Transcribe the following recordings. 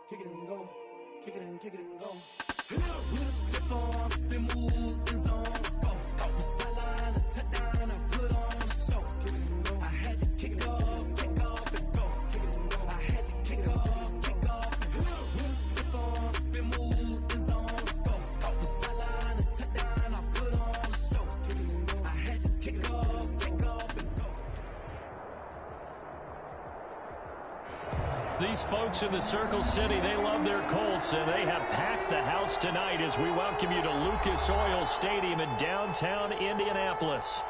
kick it and go, kick it and go. With a stiff arm, spin move, in zone, go. Off the sideline, a touchdown, I put on a show. Kick it and go. I had to kick off and go. Kick it and go. I had to kick off and go. With a stiff arm, spin move, in zone, go. Off the sideline, a touchdown, I put on a show. Kick it and go. I had to kick off and go. These folks in the Circle City, they love their Colts, and they have packed the house tonight as we welcome you to Lucas Oil Stadium in downtown Indianapolis.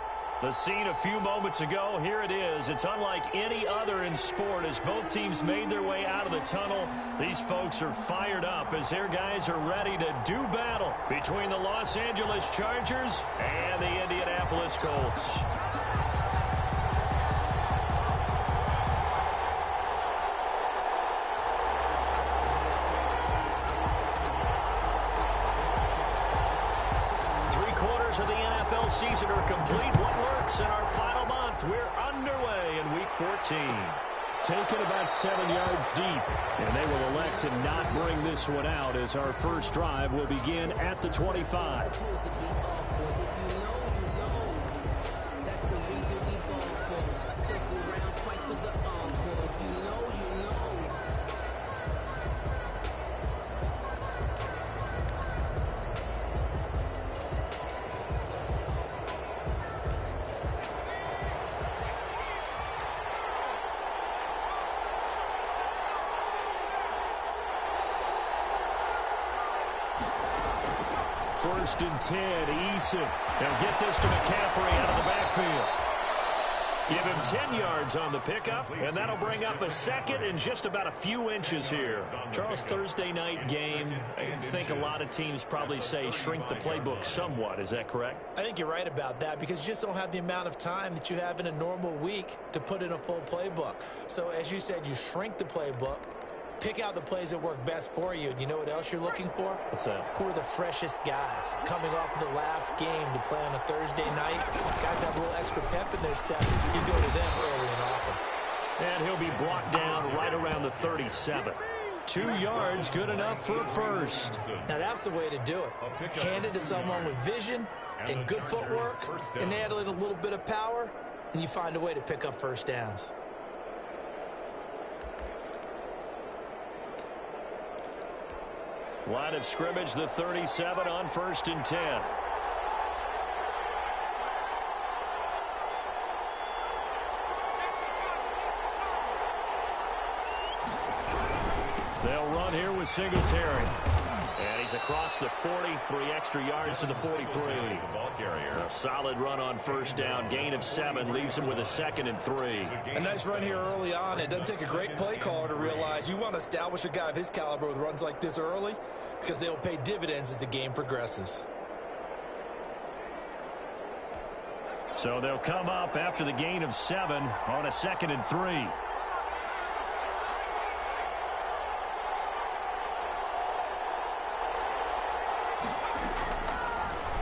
The scene a few moments ago, here it is. It's unlike any other in sport as both teams made their way out of the tunnel. These folks are fired up as their guys are ready to do battle between the Los Angeles Chargers and the Indianapolis Colts. Of the NFL season are complete. What works in our final month? We're underway in Week 14. Taken about 7 yards deep, and they will elect to not bring this one out as our first drive will begin at the 25. First and 10, Eason. They'll get this to McCaffrey out of the backfield. Give him 10 yards on the pickup, and that'll bring up a second and just about a few inches here. Charles, Thursday night game, I think a lot of teams probably say shrink the playbook somewhat. Is that correct? I think you're right about that because you just don't have the amount of time that you have in a normal week to put in a full playbook. So as you said, you shrink the playbook. Pick out the plays that work best for you. And you know what else you're looking for? What's that? Who are the freshest guys coming off of the last game to play on a Thursday night? Guys have a little extra pep in their step. You go to them early and often. And he'll be brought down right around the 37. 2 yards, good enough for a first. Now that's the way to do it. Hand it to someone with vision and good footwork, and add in a little bit of power, and you find a way to pick up first downs. Line of scrimmage, the 37 on 1st and 10. They'll run here with Singletary. And he's across the 40, 3 extra yards to the 43. A solid run on first down. Gain of 7 leaves him with a 2nd and 3. A nice run here early on. It doesn't take a great play caller to realize you want to establish a guy of his caliber with runs like this early because they will pay dividends as the game progresses. So they'll come up after the gain of 7 on a 2nd and 3.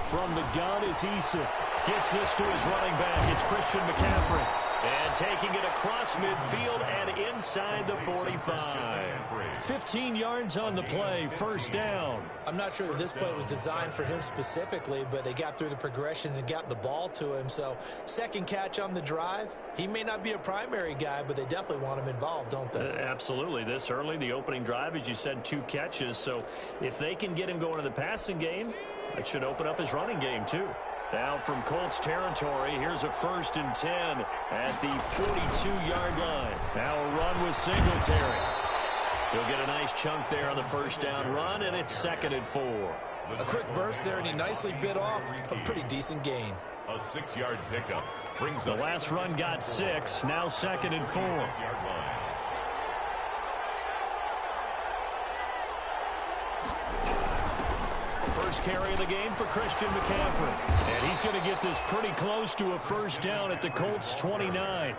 From the gun is Eason. Gets this to his running back. It's Christian McCaffrey. And taking it across midfield and inside the 45. 15 yards on the play, first down. I'm not sure that this play was designed for him specifically, but they got through the progressions and got the ball to him. So, second catch on the drive. He may not be a primary guy, but they definitely want him involved, don't they? Absolutely. This early, the opening drive, as you said, 2 catches. So, if they can get him going in the passing game, that should open up his running game, too. Now from Colts territory, here's a 1st and 10 at the 42-yard line. Now a run with Singletary. He'll get a nice chunk there on the first down run, and it's 2nd and 4. A quick burst there, and he nicely bit off a pretty decent gain. A 6-yard pickup brings the last run got 6, now 2nd and 4. 6-yard line. First carry of the game for Christian McCaffrey. And he's going to get this pretty close to a first down at the Colts 29.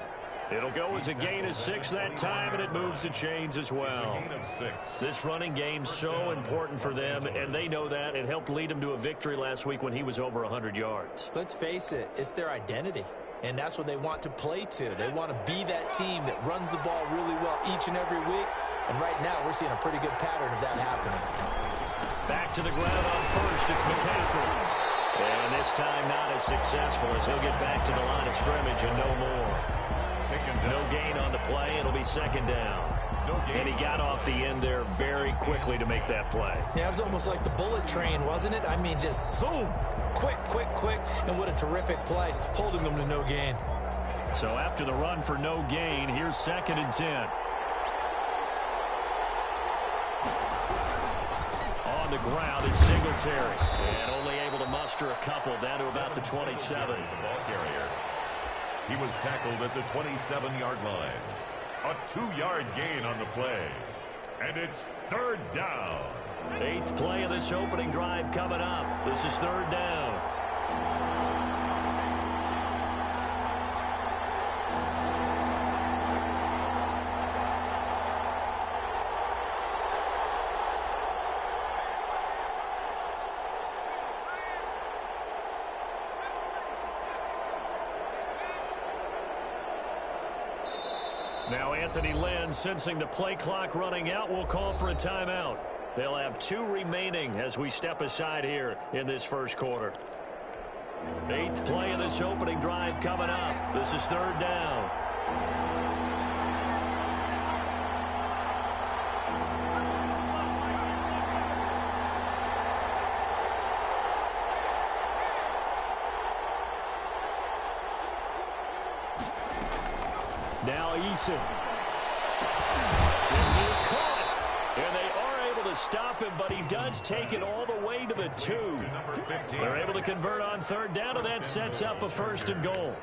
It'll go as a gain of 6 that time, and it moves the chains as well. This running game's so important for them, and they know that. It helped lead them to a victory last week when he was over 100 yards. Let's face it, it's their identity. And that's what they want to play to. They want to be that team that runs the ball really well each and every week. And right now, we're seeing a pretty good pattern of that happening. Back to the ground on first. It's McCaffrey. And this time not as successful as he'll get back to the line of scrimmage and no more. No gain on the play. It'll be second down. And he got off the end there very quickly to make that play. Yeah, it was almost like the bullet train, wasn't it? I mean, just zoom. Quick, quick, quick. And what a terrific play, holding them to no gain. So after the run for no gain, here's 2nd and 10. On the ground, it's Singletary. And only able to muster a couple down to about the 27. The ball carrier. He was tackled at the 27-yard line. A 2-yard gain on the play. And it's 3rd down. 8th play of this opening drive coming up. This is 3rd down. Now Anthony Lynn, sensing the play clock running out, will call for a timeout. They'll have 2 remaining as we step aside here in this first quarter. 8th play of this opening drive coming up. This is 3rd down. Now Eason. This is caught. And they are able to stop him, but he does take it all the way to the 2. They're able to convert on 3rd down, and that sets up a 1st and goal.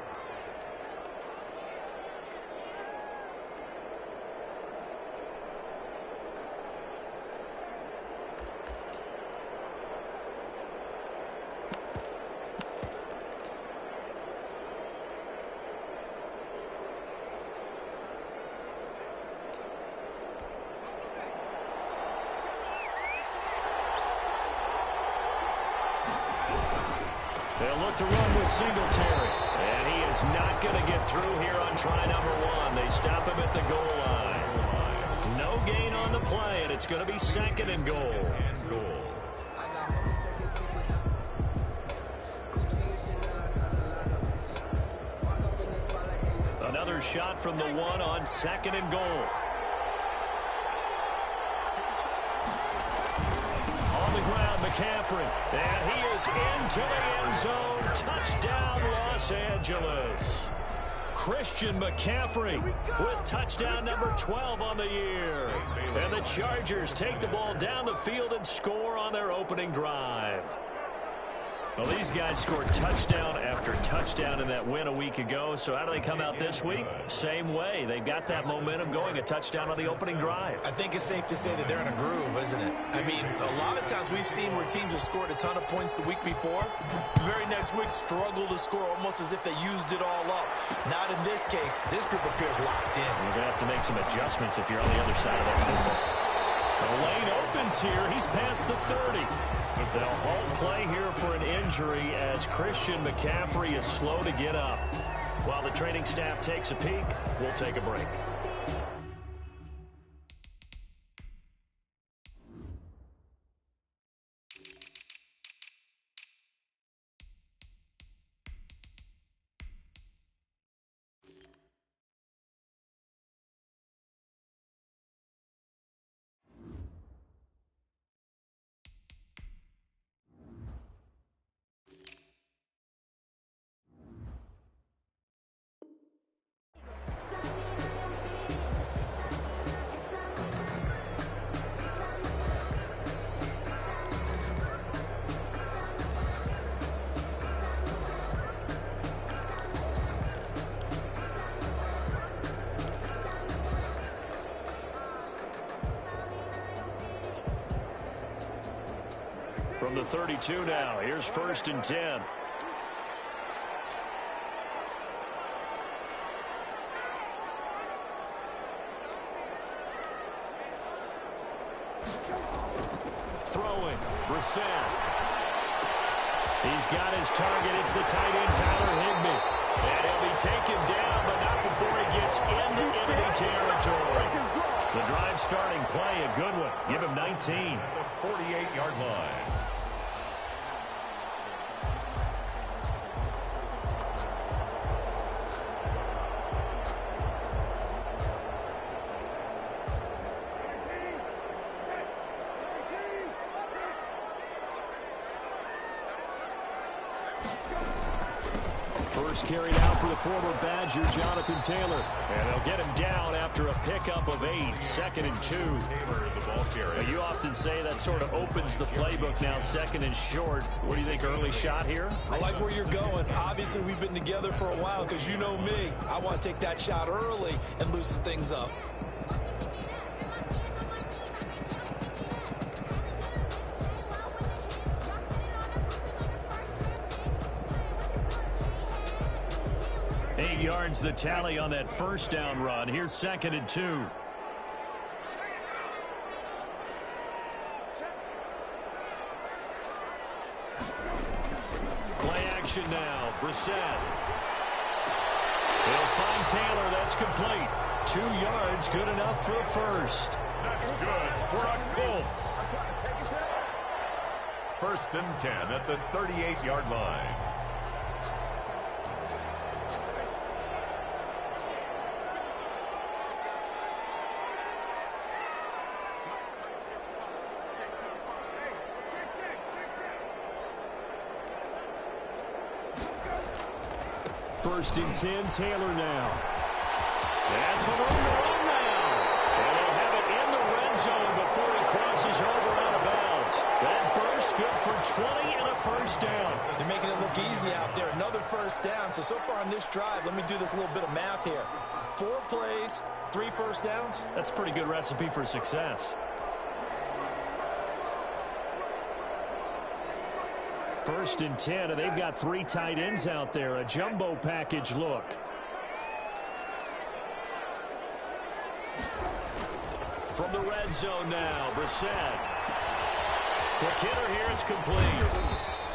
They'll look to run with Singletary. And he is not going to get through here on try number 1. They stop him at the goal line. No gain on the play, and it's going to be 2nd and goal. Another shot from the 1 on 2nd and goal. McCaffrey, and he is into the end zone. Touchdown, Los Angeles. Christian McCaffrey with touchdown number 12 on the year. And the Chargers take the ball down the field and score on their opening drive. Well, these guys scored touchdown after touchdown in that win a week ago. So how do they come out this week? Same way. They've got that momentum going, a touchdown on the opening drive. I think it's safe to say that they're in a groove, isn't it? I mean, a lot of times we've seen where teams have scored a ton of points the week before. The very next week struggle to score almost as if they used it all up. Not in this case. This group appears locked in. You're going to have to make some adjustments if you're on the other side of that football. The lane opens here. He's past the 30. They'll halt play here for an injury as Christian McCaffrey is slow to get up. While the training staff takes a peek, we'll take a break. From the 32 now, here's 1st and 10. Throwing, Brissett. He's got his target. It's the tight end, Tyler Higbee. And he'll be taken down, but not before he gets into enemy territory. The drive starting play, a good one. Give him 19. At the 48-yard line. First carry out for the former Badger, Jonathan Taylor. And they'll get him down after a pickup of 8, 2nd and 2. Taylor is the ball carrier. You often say that sort of opens the playbook now, 2nd and short. What do you think, early shot here? I like where you're going. Obviously, we've been together for a while because you know me. I want to take that shot early and loosen things up. Yards the tally on that first down run. Here's 2nd and 2. Play action now. Brissett. They'll find Taylor. That's complete. 2 yards, good enough for a first. That's good for a Colts. 1st and 10 at the 38-yard line. First and 10, Taylor now. That's the room to run now. And they'll have it in the red zone before he crosses over out of bounds. That burst good for 20 and a first down. They're making it look easy out there. Another first down. So far on this drive, let me do this little bit of math here. 4 plays, 3 first downs. That's a pretty good recipe for success. First and 10, and they've got 3 tight ends out there. A jumbo package look. From the red zone now, Brissett. Quick hitter here, it's complete.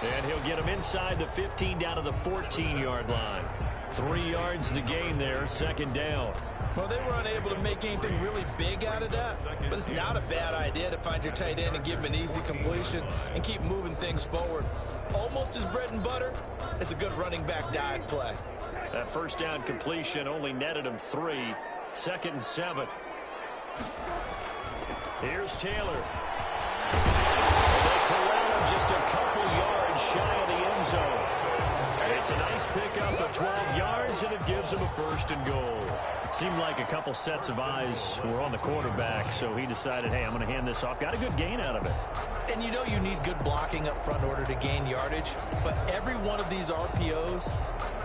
And he'll get him inside the 15 down to the 14-yard line. 3 yards the gain there, 2nd down. Well, they were unable to make anything really big out of that, but it's not a bad idea to find your tight end and give him an easy completion and keep moving things forward. Almost his bread and butter. It's a good running back dive play. That first down completion only netted him 3. 2nd and 7. Here's Taylor. And they corral him just a couple yards shy of the end zone. It's a nice pickup of 12 yards, and it gives him a 1st and goal. It seemed like a couple sets of eyes were on the quarterback, so he decided, hey, I'm going to hand this off. Got a good gain out of it. And you know you need good blocking up front in order to gain yardage, but every one of these RPOs,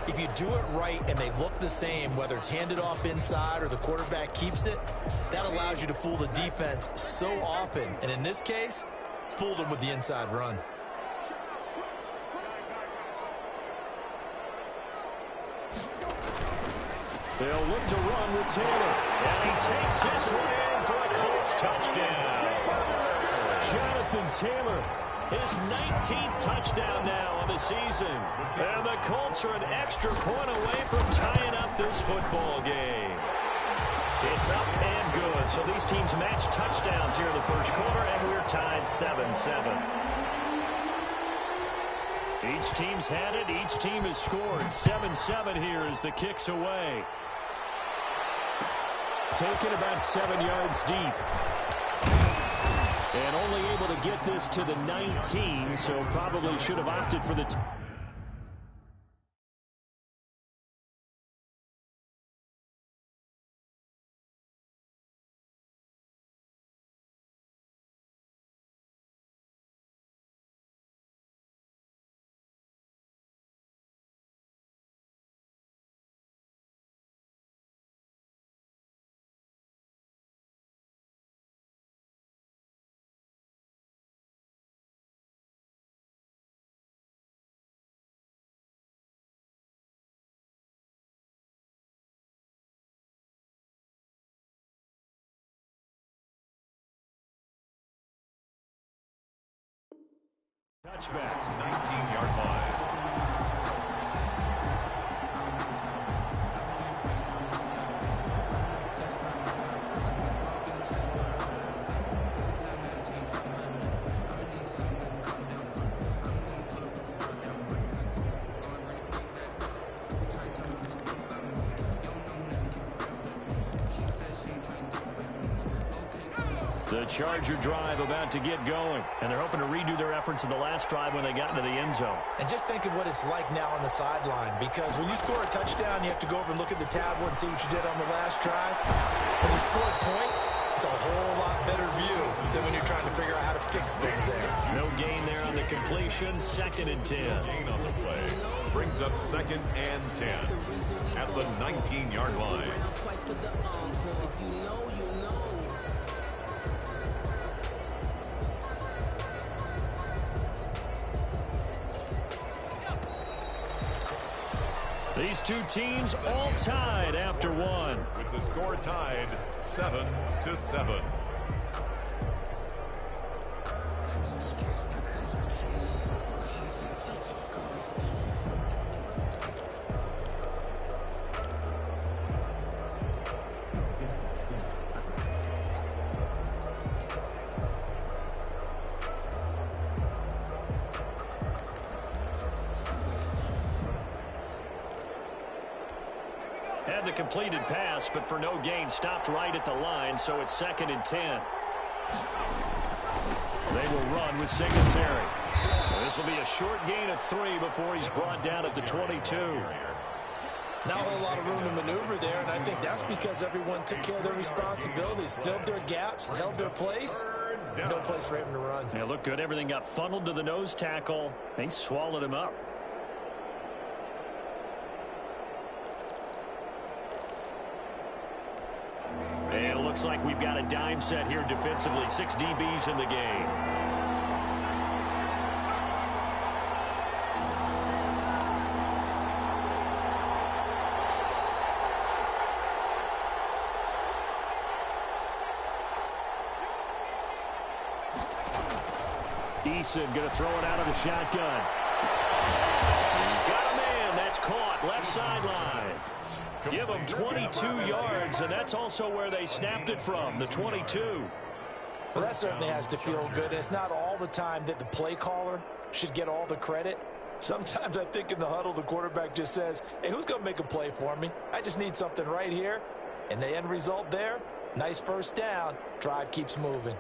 if you do it right and they look the same, whether it's handed off inside or the quarterback keeps it, that allows you to fool the defense so often. And in this case, fooled them with the inside run. They'll look to run with Taylor. And he takes this one in for a Colts touchdown. Jonathan Taylor. His 19th touchdown now on the season. And the Colts are an extra point away from tying up this football game. It's up and good. So these teams match touchdowns here in the first quarter, and we're tied 7-7. Each team's had it. Each team has scored. 7-7 here as the kick's away. Taken about 7 yards deep. And only able to get this to the 19, so probably should have opted for the... Touchback. 19-yard line. The Charger drive about to get going, and they're hoping to redo their efforts in the last drive when they got into the end zone. And just think of what it's like now on the sideline, because when you score a touchdown, you have to go over and look at the tablet and see what you did on the last drive. When you score points, it's a whole lot better view than when you're trying to figure out how to fix things there. No gain there on the completion, 2nd and 10. Gain on the play brings up 2nd and 10 at the 19-yard line. These two teams all tied after one. With the score tied 7-7. Had the completed pass, but for no gain, stopped right at the line, so it's 2nd and 10. They will run with Singletary. This will be a short gain of 3 before he's brought down at the 22. Not a whole lot of room to maneuver there, and I think that's because everyone took care of their responsibilities, filled their gaps, held their place. No place for him to run. Yeah, looked good. Everything got funneled to the nose tackle. They swallowed him up. And it looks like we've got a dime set here defensively. 6 DBs in the game. Eason going to throw it out of the shotgun. He's got a man. That's caught. Left sideline. Give them 22 yards, and that's also where they snapped it from, the 22. Well, that certainly has to feel good. And it's not all the time that the play caller should get all the credit. Sometimes I think in the huddle, the quarterback just says, hey, who's going to make a play for me? I just need something right here. And the end result there, nice first down. Drive keeps moving.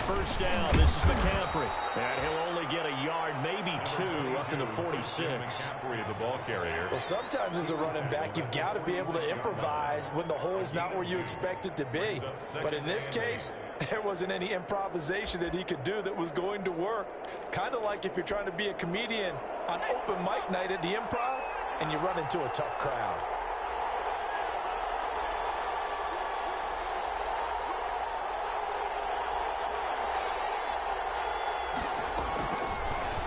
First down, this is McCaffrey. And he'll only get a yard, maybe 2, up to the 46. McCaffrey, the ball carrier. Well, sometimes as a running back, you've got to be able to improvise when the hole's not where you expect it to be. But in this case, there wasn't any improvisation that he could do that was going to work. Kind of like if you're trying to be a comedian on open mic night at the Improv and you run into a tough crowd.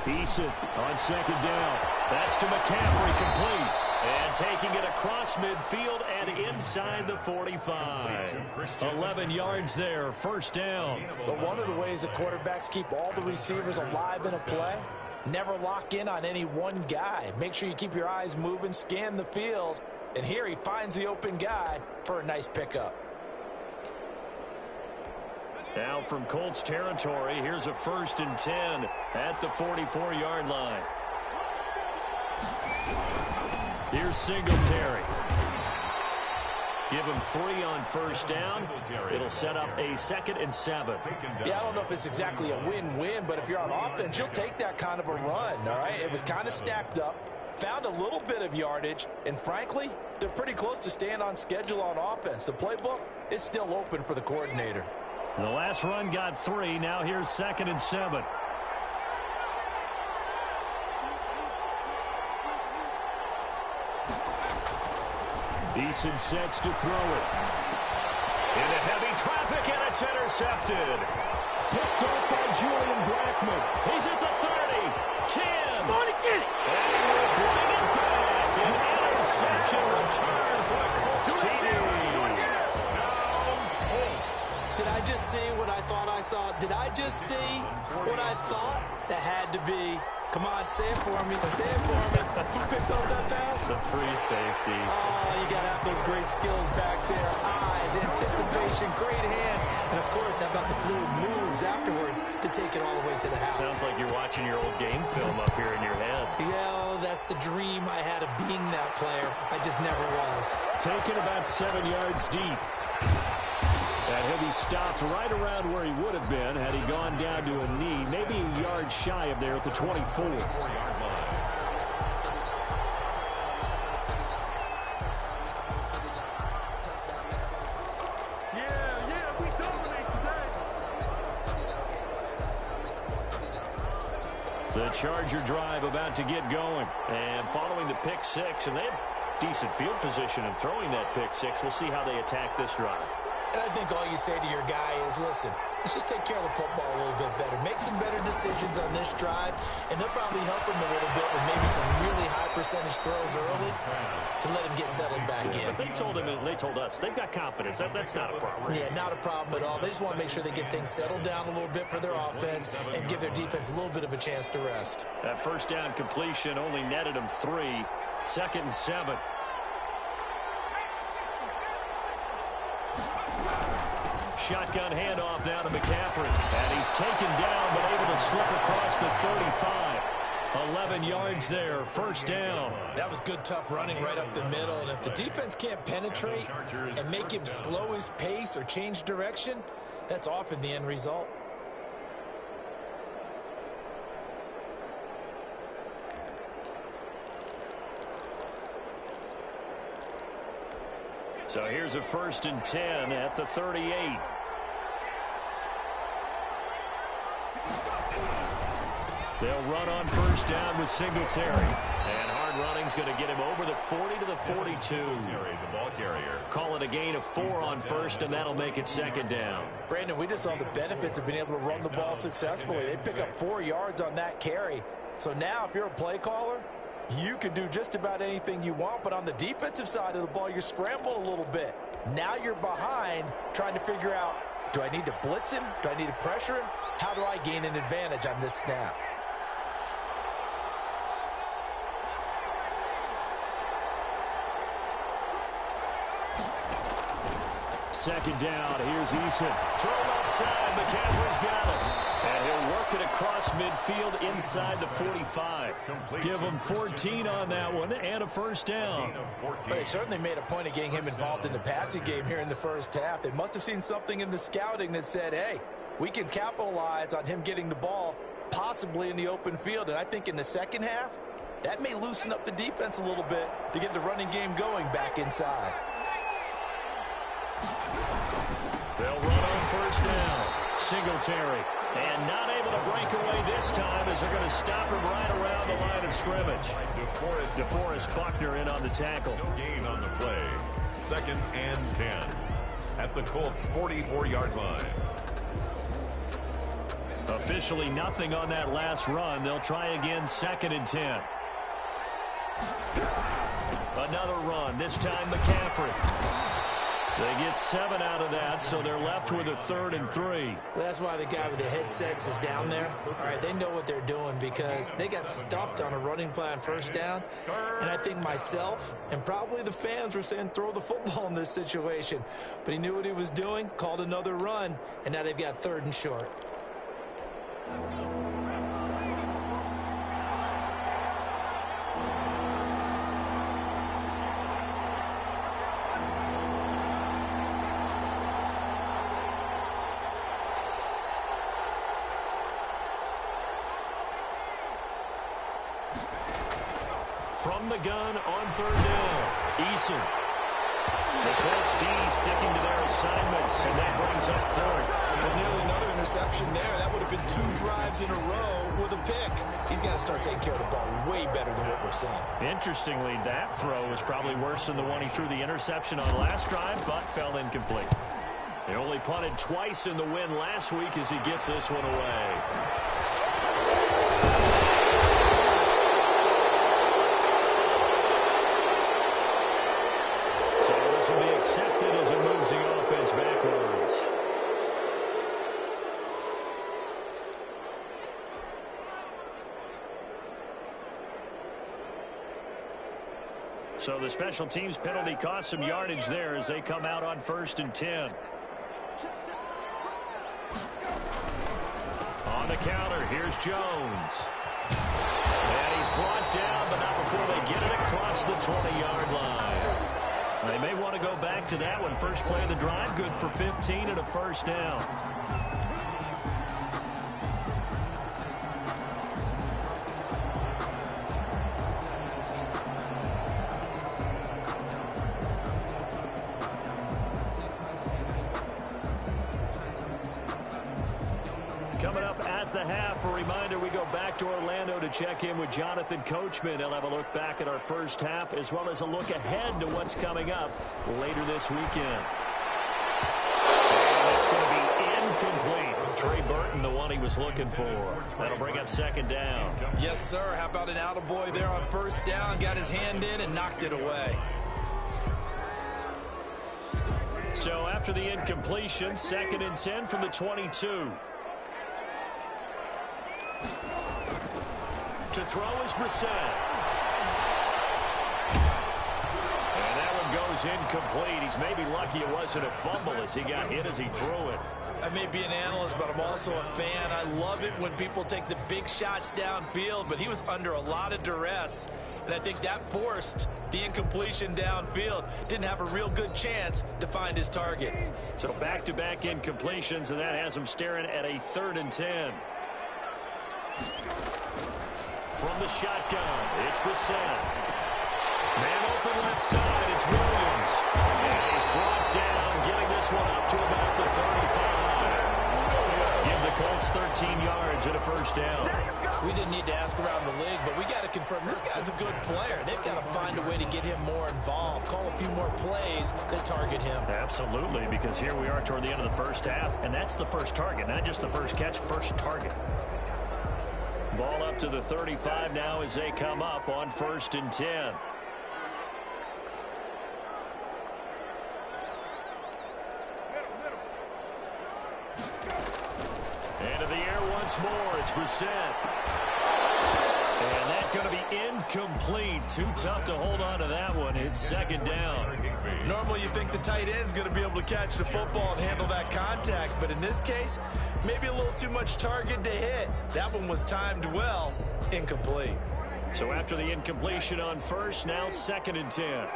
Eason on 2nd down. That's to McCaffrey, complete. And taking it across midfield and inside the 45. 11 yards there, first down. But one of the ways that quarterbacks keep all the receivers alive in a play, never lock in on any one guy. Make sure you keep your eyes moving, scan the field. And here he finds the open guy for a nice pickup. Now from Colts territory, here's a 1st and 10 at the 44-yard line. Here's Singletary. Give him 3 on first down. It'll set up a 2nd and 7. Yeah, I don't know if it's exactly a win-win, but if you're on offense, you'll take that kind of a run, all right? It was kind of stacked up, found a little bit of yardage, and frankly, they're pretty close to staying on schedule on offense. The playbook is still open for the coordinator. The last run got 3. Now here's 2nd and 7. Eason sets to throw it. Into heavy traffic, and it's intercepted. Picked up by Julian Blackman. He's at the 30, 10. Come on, get it. And he will bring it back. An interception return for the Colts team. Did I just see what I thought I saw? Did I just see what I thought? That had to be. Come on, say it for me. Say it for me. Who picked up that pass? The free safety. Oh, you got to have those great skills back there. Eyes, anticipation, great hands, and, of course, have got the fluid moves afterwards to take it all the way to the house. Sounds like you're watching your old game film up here in your head. Yeah, that's the dream I had of being that player. I just never was. Taken about 7 yards deep. And he'll be stopped right around where he would have been had he gone down to a knee, maybe a yard shy of there at the 24. The Charger drive about to get going. And following the pick six, and they have decent field position in throwing that pick six. We'll see how they attack this drive. And I think all you say to your guy is, listen, let's just take care of the football a little bit better. Make some better decisions on this drive, and they'll probably help him a little bit with maybe some really high percentage throws early to let him get settled back in. But they told him, and they told us, they've got confidence. That's not a problem. Yeah, not a problem at all. They just want to make sure they get things settled down a little bit for their offense and give their defense a little bit of a chance to rest. That first down completion only netted him 3. 2nd and 7. Shotgun handoff now to McCaffrey. And he's taken down, but able to slip across the 35. 11 yards there, 1st down. That was good, tough running right up the middle. And if the defense can't penetrate and make him slow his pace or change direction, that's often the end result. So here's a 1st and 10 at the 38. They'll run on 1st down with Singletary. And hard running's going to get him over the 40 to the 42. The ball carrier. Call it a gain of 4 on 1st, and that'll make it 2nd down. Brandon, we just saw the benefits of being able to run the ball successfully. They pick up 4 yards on that carry. So now if you're a play caller, you can do just about anything you want, but on the defensive side of the ball, you're scrambling a little bit. Now you're behind trying to figure out, do I need to blitz him? Do I need to pressure him? How do I gain an advantage on this snap? Second down. Here's Eason. Throw left side. McCaffrey's got it. And he'll work it across midfield inside the 45. Give him 14 on that one and a 1st down. Well, they certainly made a point of getting him involved in the passing game here in the 1st half. They must have seen something in the scouting that said, hey, we can capitalize on him getting the ball possibly in the open field. And I think in the 2nd half, that may loosen up the defense a little bit to get the running game going back inside. They'll run on 1st down. Singletary. And not able to break away this time as they're going to stop him right around the line of scrimmage. DeForest Buckner in on the tackle. No gain on the play. 2nd and 10 at the Colts 44-yard line. Officially nothing on that last run. They'll try again 2nd and 10. Another run, this time McCaffrey. They get 7 out of that, so they're left with a 3rd and 3. That's why the guy with the headsets is down there. All right, they know what they're doing because they got stuffed on a running play on 1st down. And I think myself and probably the fans were saying throw the football in this situation. But he knew what he was doing, called another run, and now they've got 3rd and short. From the gun on 3rd down, Eason. The Colts D sticking to their assignments, and that brings up 4th. Well, nearly another interception there. That would have been 2 drives in a row with a pick. He's got to start taking care of the ball way better than what we're seeing. Interestingly, that throw was probably worse than the one he threw the interception on last drive, but fell incomplete. They only punted twice in the win last week as he gets this one away. Accepted as it moves the offense backwards. So the special teams penalty cost some yardage there as they come out on 1st and 10. On the counter, here's Jones. And he's brought down, but not before they get it across the 20-yard line. They may want to go back to that one. First play of the drive, good for 15 and a first down. Coming up at the half, a reminder, we go back to Orlando to check in with Jonathan Coachman. He'll have a look back at our first half as well as a look ahead to what's coming up later this weekend. And it's going to be incomplete. Trey Burton, the one he was looking for. That'll bring up second down. Yes, sir. How about an attaboy there on first down? Got his hand in and knocked it away. So after the incompletion, 2nd and 10 from the 22. To throw is Brissett. And that one goes incomplete. He's maybe lucky it wasn't a fumble as he got hit as he threw it. I may be an analyst, but I'm also a fan. I love it when people take the big shots downfield, but he was under a lot of duress. And I think that forced the incompletion downfield. Didn't have a real good chance to find his target. So back-to-back incompletions, and that has him staring at a 3rd and 10. From the shotgun, it's Brissett. Man open left side, it's Williams. And he's brought down, getting this one up to about the 35. Give the Colts 13 yards and a first down. We didn't need to ask around the league, but we got to confirm this guy's a good player. They've got to find a way to get him more involved, call a few more plays that target him. Absolutely, because here we are toward the end of the first half, and that's the first target, not just the first catch, first target. Ball up to the 35 now as they come up on 1st and 10. Into the air once more. It's Brissett. And that's going to be incomplete. Too tough to hold on to that one. It's 2nd down. Normally you think the tight end's going to be able to catch the football and handle that contact, but in this case, maybe a little too much target to hit. That one was timed well. Incomplete. So after the incompletion on first, now 2nd and 10.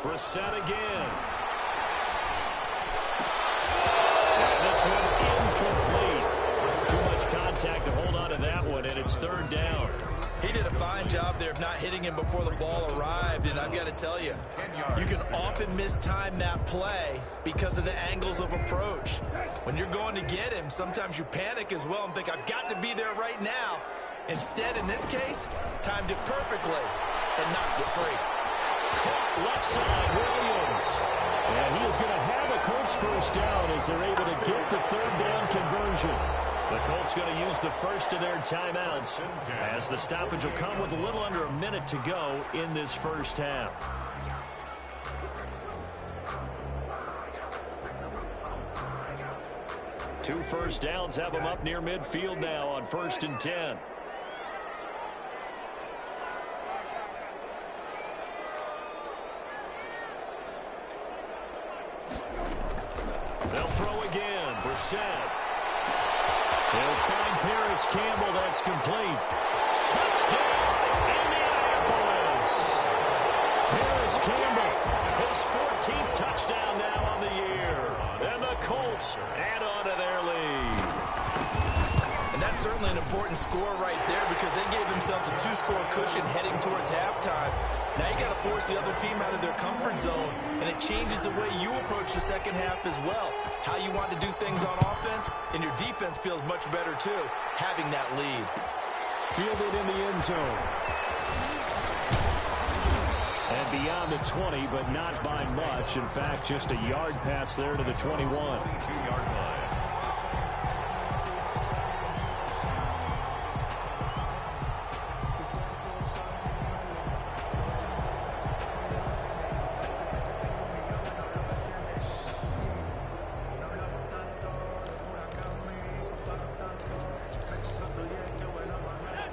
Brissett again. And this one incomplete. Too much contact to hold on to that one, and it's 3rd down. He did a fine job there of not hitting him before the ball arrived, and I've got to tell you, you can often mistime that play because of the angles of approach. When you're going to get him, sometimes you panic as well and think, I've got to be there right now. Instead, in this case, timed it perfectly and knocked it free. Left side, Williams. And he is going to have a Colts first down as they're able to get the 3rd down conversion. The Colts going to use the first of their timeouts as the stoppage will come with a little under a minute to go in this first half. Two first downs have them up near midfield now on 1st and 10. They'll throw again. Brissett. They'll find Paris Campbell. That's complete. Touchdown, Indianapolis. Paris Campbell, his 14th touchdown now on the year. And the Colts add on to their lead. And that's certainly an important score right there because they gave themselves a 2-score cushion heading towards halftime. Now you got to force the other team out of their comfort zone, and it changes the way you approach the second half as well. How you want to do things on offense, and your defense feels much better too, having that lead. Fielded in the end zone. And beyond the 20, but not by much. In fact, just a yard pass there to the 21. 2-yard line.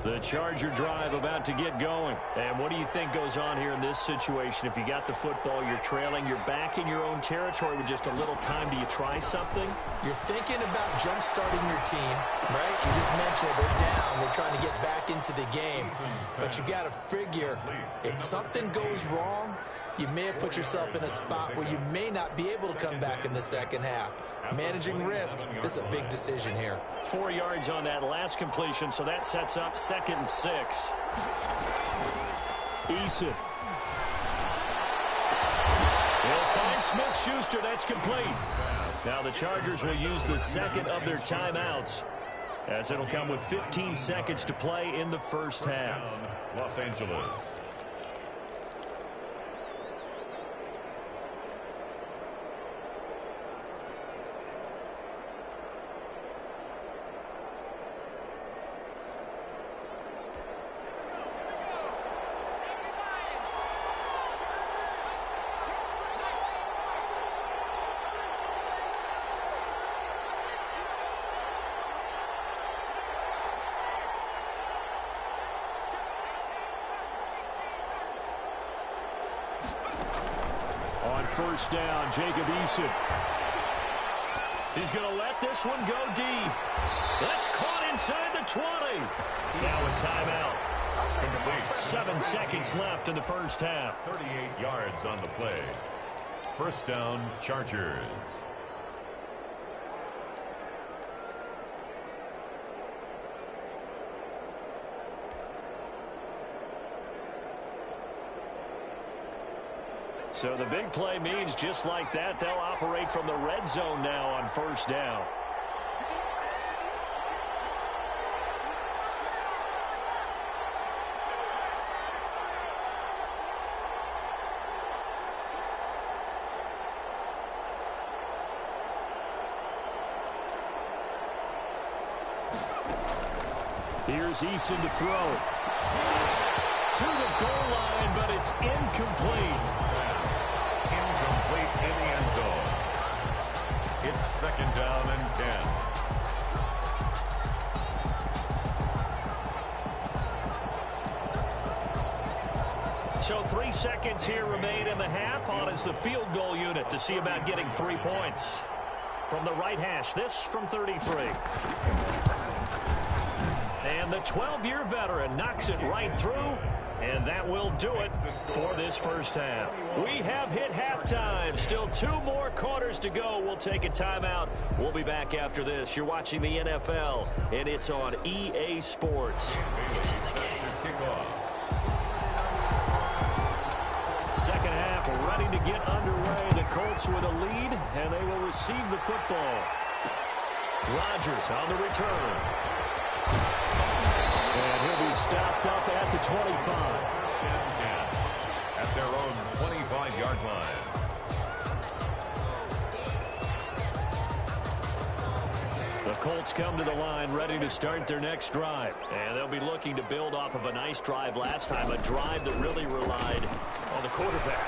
The Charger drive about to get going. And what do you think goes on here in this situation? If you got the football, you're trailing, you're back in your own territory with just a little time. Do you try something? You're thinking about jump-starting your team, right? You just mentioned it. They're down. They're trying to get back into the game. But you got to figure, if something goes wrong, you may have put yourself in a spot where you may not be able to come back in the second half. Managing risk, this is a big decision here. 4 yards on that last completion, so that sets up 2nd and 6. Eason. He'll find Smith-Schuster. That's complete. Now the Chargers will use the second of their timeouts, as it'll come with 15 seconds to play in the first half. Los Angeles. On first down, Jacob Eason. He's going to let this one go deep. That's caught inside the 20. Now a timeout. Incomplete. 7 seconds left in the first half. 38 yards on the play. First down, Chargers. So the big play means just like that, they'll operate from the red zone now on first down. Here's Eason to throw. To the goal line, but it's incomplete. Incomplete in the end zone. It's 2nd down and 10. So 3 seconds here remain in the half. On is the field goal unit to see about getting 3 points. From the right hash, this from 33. And the 12-year veteran knocks it right through. And that will do it for this first half. We have hit halftime. Still 2 more quarters to go. We'll take a timeout. We'll be back after this. You're watching the NFL, and it's on EA Sports. It's in the game. Second half ready to get underway. The Colts with a lead, and they will receive the football. Rodgers on the return. And he'll be stopped up at the 25. First and 10 at their own 25-yard line. The Colts come to the line ready to start their next drive. And they'll be looking to build off of a nice drive last time, a drive that really relied on the quarterback.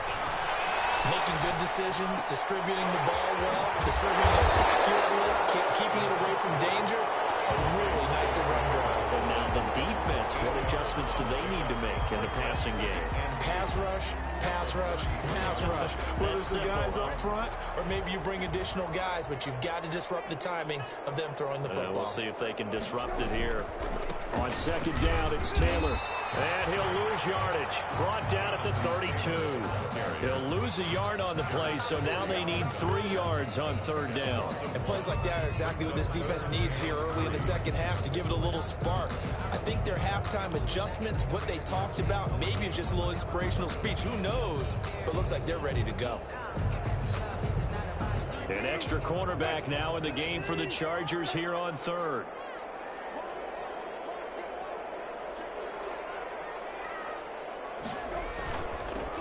Making good decisions, distributing the ball well, distributing it accurately, keeping it away from danger. A really nicely run drive. And now the defense, what adjustments do they need to make in the passing game? Pass rush, pass rush, pass rush. Whether it's the guys up front or maybe you bring additional guys, but you've got to disrupt the timing of them throwing the football. We'll see if they can disrupt it here. On second down, it's Taylor. And he'll lose yardage. Brought down at the 32. He'll lose a yard on the play, so now they need 3 yards on third down. And plays like that are exactly what this defense needs here early in the second half to give it a little spark. I think their halftime adjustment, what they talked about, maybe it's just a little inspirational speech. Who knows? But looks like they're ready to go. An extra cornerback now in the game for the Chargers here on third.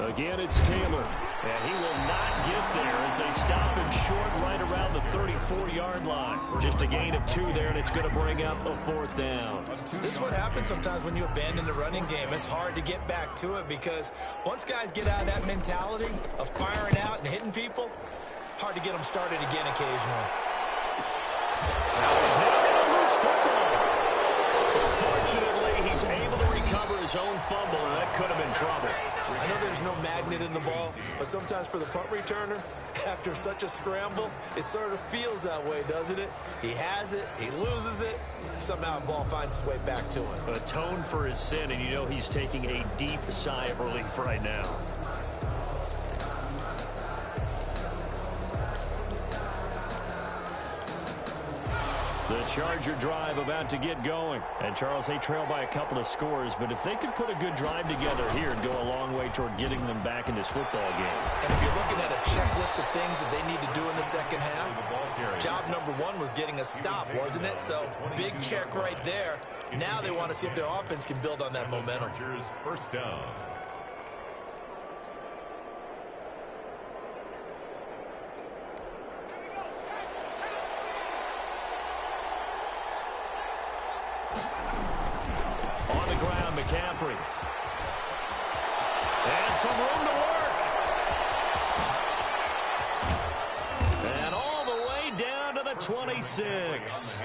Again, it's Taylor. And he will not get there as they stop him short right around the 34-yard line. Just a gain of 2 there, and it's going to bring up a 4th down. This is what happens sometimes when you abandon the running game. It's hard to get back to it because once guys get out of that mentality of firing out and hitting people, hard to get them started again occasionally. Now they lose football. Fortunately, he was able to recover his own fumble, and that could have been trouble. I know there's no magnet in the ball, but sometimes for the punt returner, after such a scramble, it sort of feels that way, doesn't it? He has it, he loses it, somehow the ball finds its way back to him. Atone for his sin, and you know he's taking a deep sigh of relief right now. The Charger drive about to get going. And, Charles, they trail by a couple of scores, but if they could put a good drive together here, it'd go a long way toward getting them back in this football game. And if you're looking at a checklist of things that they need to do in the second half, job number one was getting a stop, wasn't it? So, big check right there. Now they want to see if their offense can build on that momentum. Chargers first down. On the ground, McCaffrey. And some room to work. And all the way down to the 26.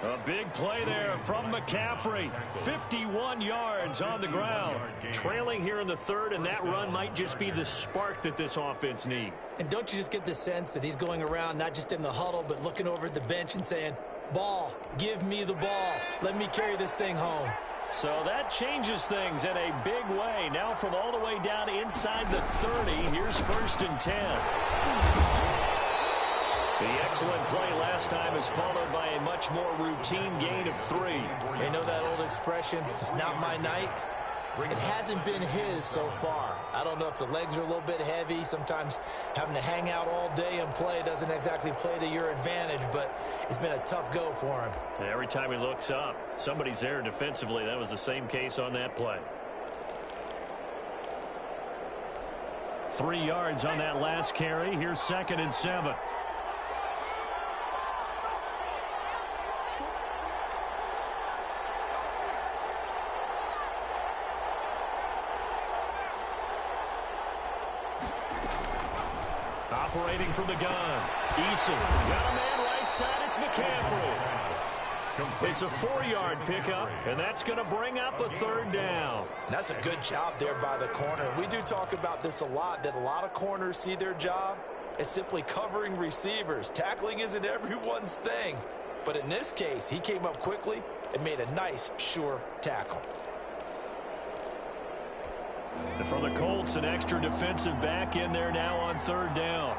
A big play there from McCaffrey. 51 yards on the ground. Trailing here in the third, and that run might just be the spark that this offense needs. And don't you just get the sense that he's going around not just in the huddle, but looking over at the bench and saying, ball, give me the ball. Let me carry this thing home. So that changes things in a big way. Now from all the way down inside the 30, here's 1st and 10. The excellent play last time is followed by a much more routine gain of 3. You know that old expression, it's not my night? It hasn't been his so far. I don't know if the legs are a little bit heavy. Sometimes having to hang out all day and play doesn't exactly play to your advantage, but it's been a tough go for him. And every time he looks up, somebody's there defensively. That was the same case on that play. 3 yards on that last carry. Here's 2nd and 7. Operating from the gun. Eason got a man right side. It's McCaffrey. It's a 4-yard pickup, and that's going to bring up a 3rd down. That's a good job there by the corner. We do talk about this a lot, that a lot of corners see their job as simply covering receivers. Tackling isn't everyone's thing. But in this case, he came up quickly and made a nice, sure tackle. And for the Colts, an extra defensive back in there now on 3rd down.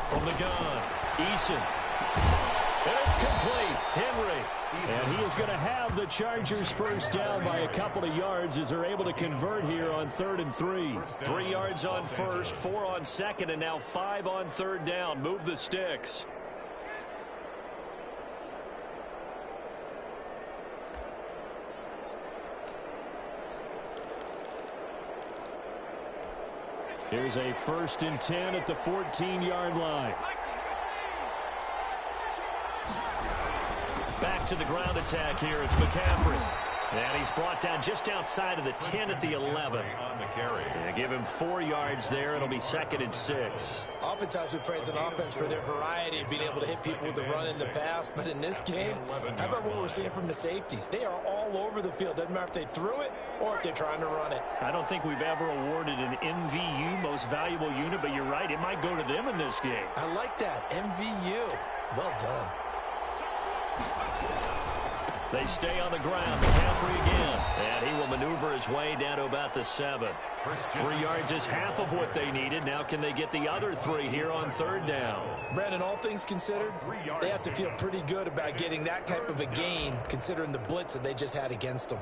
From the gun, Eason. And it's complete. Henry. And he is going to have the Chargers first down by a couple of yards as they're able to convert here on 3rd and 3. 3 yards on first, 4 on second, and now 5 on 3rd down. Move the sticks. Here's a 1st and 10 at the 14-yard line. Back to the ground attack here. It's McCaffrey. And he's brought down just outside of the 10 at the 11. And give him 4 yards there. It'll be 2nd and 6. Oftentimes we praise an offense for their variety of being able to hit people with the run in the pass. But in this game, how about what we're seeing from the safeties? They are all over the field. Doesn't matter if they threw it or if they're trying to run it. I don't think we've ever awarded an MVU, most valuable unit, but you're right. It might go to them in this game. I like that. MVU. Well done. They stay on the ground. McCaffrey again. And he will maneuver his way down to about the 7. 3 yards is half of what they needed. Now can they get the other 3 here on 3rd down? Brandon, all things considered, they have to feel pretty good about getting that type of a gain considering the blitz that they just had against them.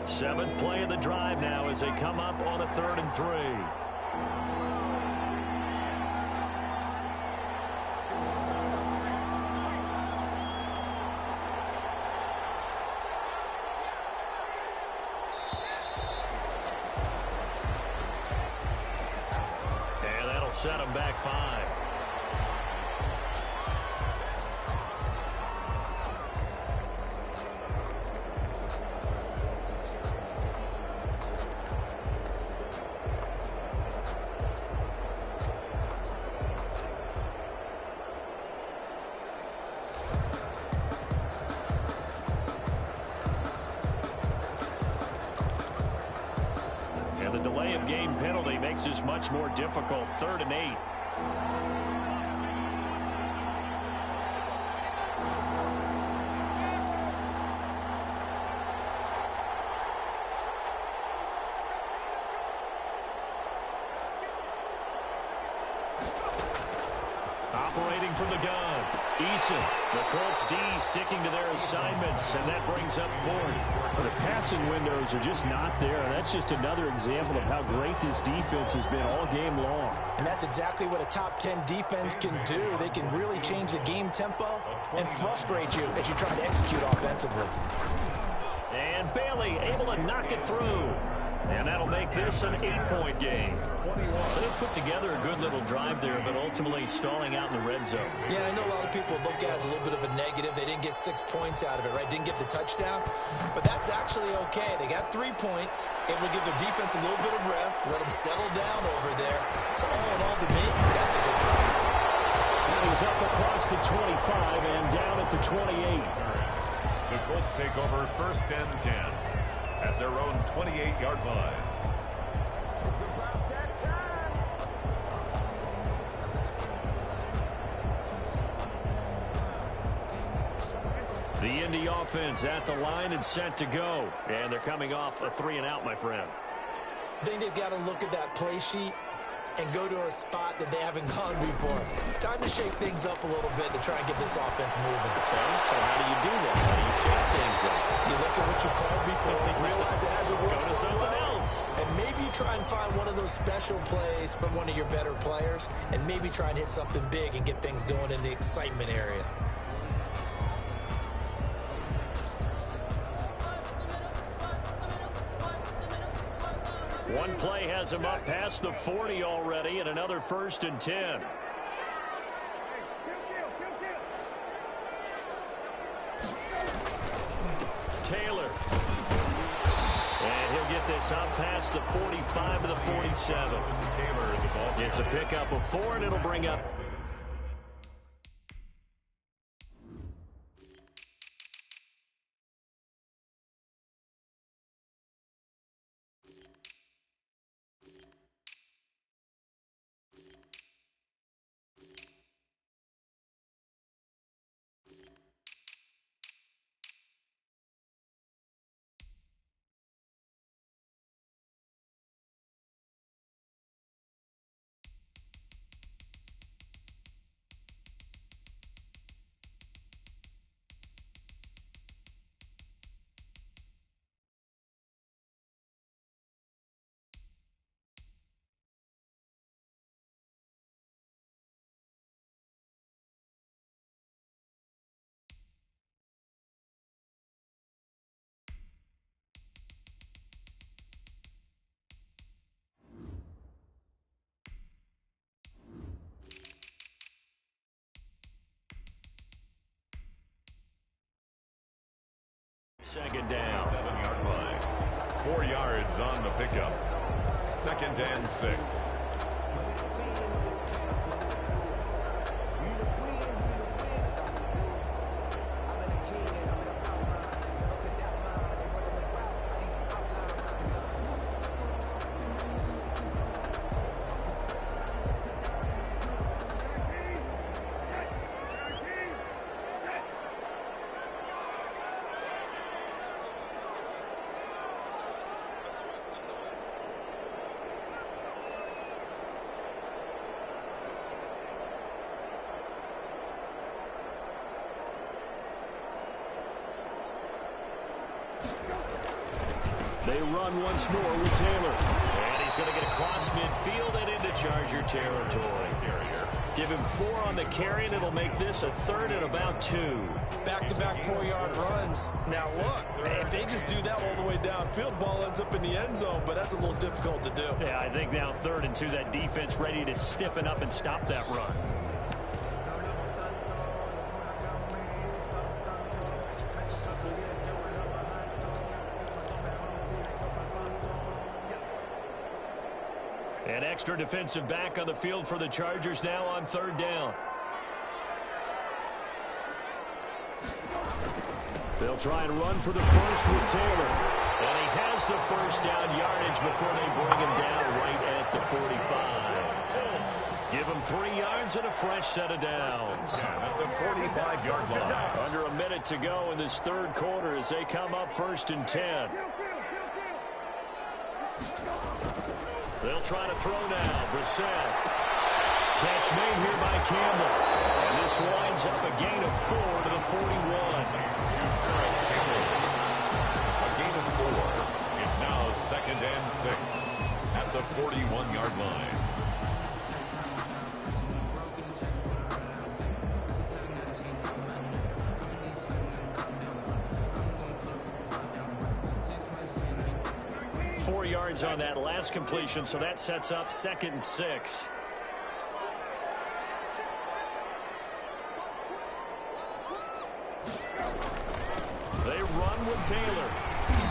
Seventh play of the drive now as they come up on a 3rd and 3. That'll set them back 5. And the delay of game penalty makes this much more difficult. 3rd and 8. Operating from the gun, Eason. The Colts D sticking to their assignments, and that brings up 4th. The passing windows are just not there. That's just another example of how great this defense has been all game long. And that's exactly what a top 10 defense can do. They can really change the game tempo and frustrate you as you try to execute offensively. And Bailey able to knock it through. And that'll make this an 8-point game. So they put together a good little drive there, but ultimately stalling out in the red zone. Yeah, I know a lot of people look at it as a little bit of a negative. They didn't get 6 points out of it, right? Didn't get the touchdown. But that's actually okay. They got 3 points. It will give their defense a little bit of rest, let them settle down over there. So all in all, to me, that's a good drive. And he's up across the 25 and down at the 28. The Colts take over 1st and 10 at their own 28-yard line. The Indy offense at the line and set to go. And they're coming off a 3-and-out, my friend. I think they've got to look at that play sheet and go to a spot that they haven't gone before. Time to shake things up a little bit to try and get this offense moving. Okay, so how do you do that? How do you shake things up? You look at what you called before, realize it hasn't worked Go to so something well, else. and maybe try and find one of those special plays from one of your better players, and maybe try and hit something big and get things going in the excitement area. One play has him up past the 40 already, and another 1st and 10. Taylor. And he'll get this up past the 45 to the 47. It's a pickup of 4, and it'll bring up second down. 7-yard line. 4 yards on the pickup. 2nd and 6. They run once more with Taylor. And he's going to get across midfield and into Charger territory. Give him 4 on the carry, and it'll make this a 3rd and about 2. Back-to-back 4-yard runs. Now, look, if they just do that all the way downfield, ball ends up in the end zone, but that's a little difficult to do. Yeah, I think now 3rd and 2. That defense ready to stiffen up and stop that run. An extra defensive back on the field for the Chargers now on 3rd down. They'll try and run for the first with Taylor. And he has the first down yardage before they bring him down right at the 45. Give him 3 yards and a fresh set of downs. At the 45-yard line. Under a minute to go in this 3rd quarter as they come up 1st and 10. They'll try to throw now. Brissett. Catch made here by Campbell. And this winds up a gain of 4 to the 41. A gain of 4. It's now 2nd and 6 at the 41-yard line. Yards on that last completion, so that sets up 2nd and 6. They run with Taylor,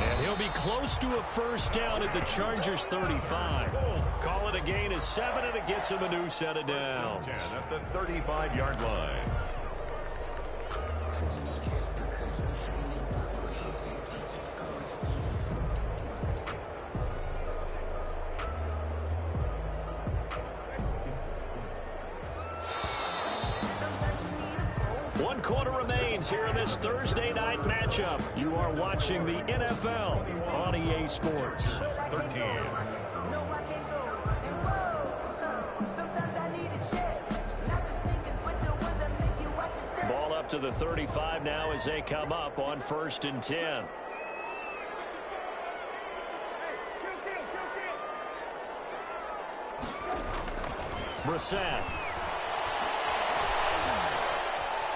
and he'll be close to a first down at the Chargers 35. Call it a gain of 7, and it gets him a new set of downs. 10 at the 35-yard line. Here in this Thursday night matchup. You are watching the NFL on EA Sports. 13. Ball up to the 35 now as they come up on 1st and 10. Brissett.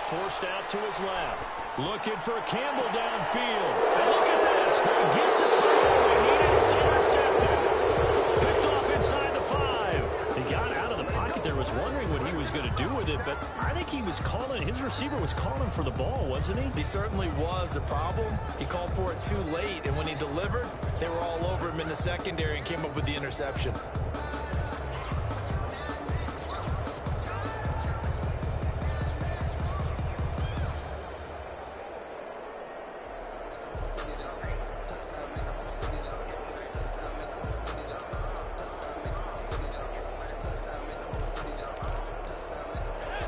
Forced out to his left. Looking for Campbell downfield. And look at this. They get the turnover they needed. It's intercepted. Picked off inside the 5. He got out of the pocket there. Was wondering what he was going to do with it. But I think he was calling. His receiver was calling for the ball, wasn't he? He certainly was. The problem, he called for it too late. And when he delivered, they were all over him in the secondary and came up with the interception.